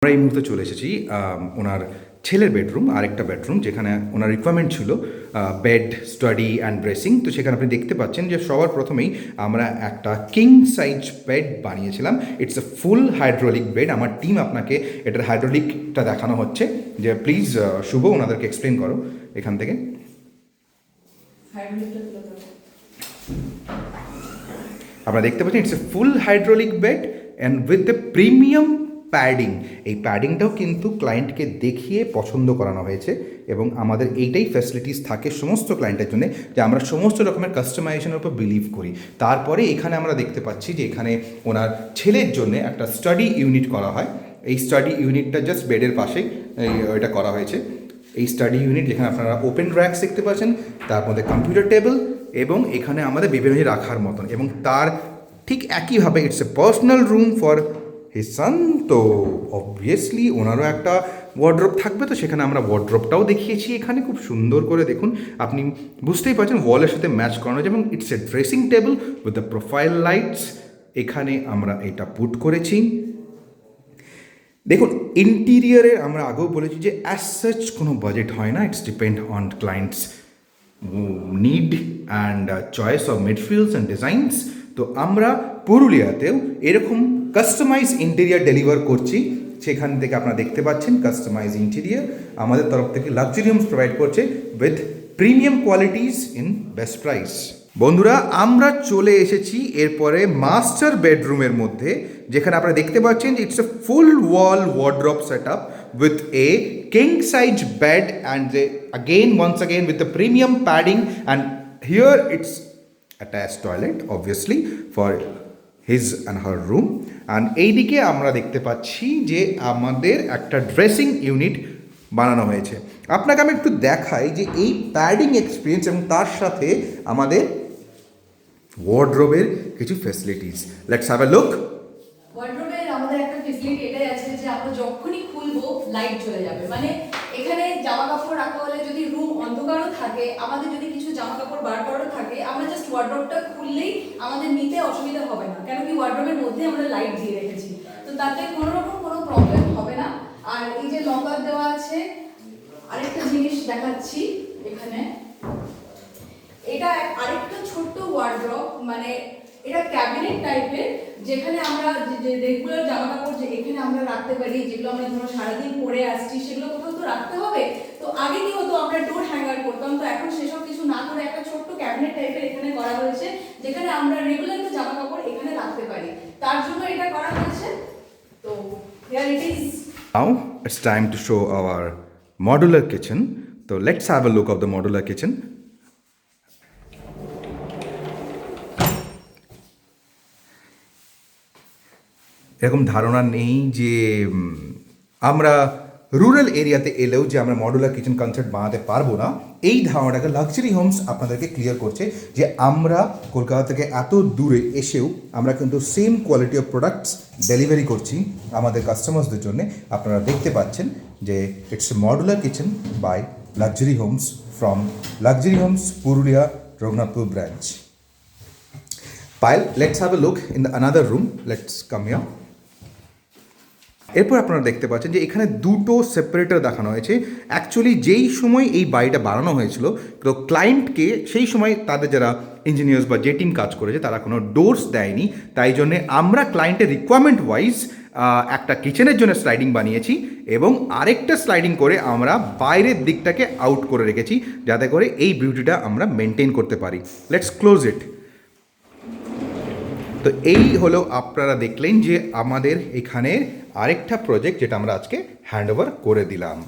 আমরা এই মুহূর্তে চলে এসেছি ওনার ছেলের বেডরুম, আরেকটা বেডরুম যেখানে ওনার রিকোয়ারমেন্ট ছিল বেড, স্টাডি অ্যান্ড ড্রেসিং। তো সেখানে আপনি দেখতে পাচ্ছেন যে সবার প্রথমেই আমরা একটা কিং সাইজ বেড বানিয়েছিলাম। It's a full hydraulic bed. আমার টিম আপনাকে এটার হাইড্রোলিকটা দেখানো হচ্ছে, যে প্লিজ শুভ ওনাদেরকে এক্সপ্লেন করো এখান থেকে। আপনারা দেখতে পাচ্ছেন it's a full hydraulic bed and with the premium padding. এই প্যাডিংটাও কিন্তু ক্লায়েন্টকে দেখিয়ে পছন্দ করানো হয়েছে, এবং আমাদের এইটাই ফ্যাসিলিটিস থাকে সমস্ত ক্লায়েন্টের জন্য, যে আমরা সমস্ত রকমের কাস্টমাইজেশনের উপর বিলিভ করি। তারপরে এখানে আমরা দেখতে পাচ্ছি যে এখানে ওনার ছেলের জন্য একটা স্টাডি ইউনিট করা হয়। এই স্টাডি ইউনিটটা জাস্ট বেডের পাশেই এটা করা হয়েছে। এই স্টাডি ইউনিট যেখানে আপনারা ওপেন র্যাক্স দেখতে পাচ্ছেন, তার মধ্যে কম্পিউটার টেবিল, এবং এখানে আমাদের বিভিন্ন রাখার মতন, এবং তার ঠিক একইভাবে it's a personal room for his son. তো অবভিয়াসলি ওনারও একটা ওয়ার্ড্রোব থাকবে, তো সেখানে আমরা ওয়ার্ড্রোবটাও দেখিয়েছি এখানে খুব সুন্দর করে। দেখুন, আপনি বুঝতেই পারছেন ওয়ালের সাথে ম্যাচ করানো হয়েছে, এবং it's a dressing table with the profile lights. এখানে আমরা এটা পুট করেছি। দেখুন, ইন্টিরিয়ারের আমরা আগেও বলেছি যে অ্যাজ সাচ কোনো বাজেট হয় না, it's depend on clients need and choice of materials and designs. তো আমরা পুরুলিয়াতেও এরকম কাস্টমাইজ ইন্টেরিয়ার ডেলিভার করছি। সেখান থেকে আপনারা দেখতে পাচ্ছেন কাস্টমাইজ ইন্টেরিয়ার আমাদের তরফ থেকে লাক্সারি হোমস প্রোভাইড করছে with premium qualities in best price. বন্ধুরা, আমরা চলে এসেছি এরপরে মাস্টার বেডরুমের মধ্যে, যেখানে আপনারা দেখতে পাচ্ছেন যে it's A full wall wardrobe set up with a king size bed and once again with the premium padding, and here it's attached toilet obviously for his and her room. and এইদিকে আমরা দেখতে পাচ্ছি যে আমাদের একটা dressing unit বানানো হয়েছে। আপনাকে আমি একটু দেখাই যে এই প্যাডিং এক্সপিরিয়েন্স এবং তার সাথে আমাদের ওয়ার্ড্রোবের কিছু facilities. Let's have a look. ওয়ার্ড্রোবের আমাদের একটা ফ্যাসিলিটি এটাই আছে যে আমরা যখনই খুলবো লাইট জ্বলে যাবে। মানে এখানে জামা কাপড় রাখা হলে যদি রুম অন্ধকারও থাকে, আমাদের যদি কিছু জামা কাপড় বার করারও থাকে, আমরা জাস্ট ওয়ার্ড্রোবটা খুললেই আমাদের নিতে অসুবিধা হবে না, কেন কি ওয়ার্ড্রোবের মধ্যে আমরা লাইট দিয়ে রেখেছি। তো তাতে কোনো রকম কোনো প্রবলেম হবে না। আর এই যে লকার দেওয়া আছে, আরেকটা জিনিস দেখাচ্ছি এখানে, এটা আরেকটা ছোট্ট ওয়ার্ড্রপ, মানে এটা ক্যাবিনেট টাইপের, যেখানে আমরা যে রেগুলার জামা কাপড় যে এখানে আমরা রাখতে পারি, যেগুলো আমরা ধরো সারাদিন পরে আসছি সেগুলো কোথাও তো রাখতে হবে। তো আগে কি হতো, আমরা ডোর হ্যাঙ্গার করতাম, তো এখন সেসব কিছু না করে একটা ছোট্ট ক্যাবিনেট টাইপের এখানে করা হয়েছে, যেখানে আমরা রেগুলার যে জামা কাপড় এখানে রাখতে পারি, তার জন্য এটা করা হয়েছে। তো here it is. Now it's time to show our modular kitchen. So let's have a look of the modular kitchen. এরকম ধারণা নেই যে আমরা রুরাল এরিয়াতে এলেও যে আমরা মডুলার কিচেন কনসেপ্ট বানাতে পারবো না, এই ধারণাটাকে লাক্সারি হোমস আপনাদেরকে ক্লিয়ার করছে যে আমরা কলকাতা থেকে এত দূরে এসেও আমরা কিন্তু same quality of products delivery করছি আমাদের কাস্টমার্সদের জন্য। আপনারা দেখতে পাচ্ছেন যে it's a modular kitchen by luxury homes from luxury homes Purulia Raghunathpur branch. Payal, let's have a look in the another room. Let's come here. এরপর আপনারা দেখতে পাচ্ছেন যে এখানে দুটো সেপারেটর দেখানো হয়েছে। অ্যাকচুয়ালি যেই সময় এই বাড়িটা বানানো হয়েছিল, তো ক্লায়েন্টকে সেই সময় তাদের যারা ইঞ্জিনিয়ার্স বা যে টিম কাজ করেছে তারা কোনো ডোরস দেয়নি, তাই জন্যে আমরা ক্লায়েন্টের রিকোয়ারমেন্ট ওয়াইজ একটা কিচেনের জন্য স্লাইডিং বানিয়েছি, এবং আরেকটা স্লাইডিং করে আমরা বাইরের দিকটাকে আউট করে রেখেছি, যাতে করে এই বিউটিটা আমরা মেনটেন করতে পারি। লেটস ক্লোজ ইট। তো এই হলো, আপনারা দেখলেন যে আমাদের এখানে আরেকটা প্রজেক্ট যেটা আমরা আজকে হ্যান্ড ওভার করে দিলাম।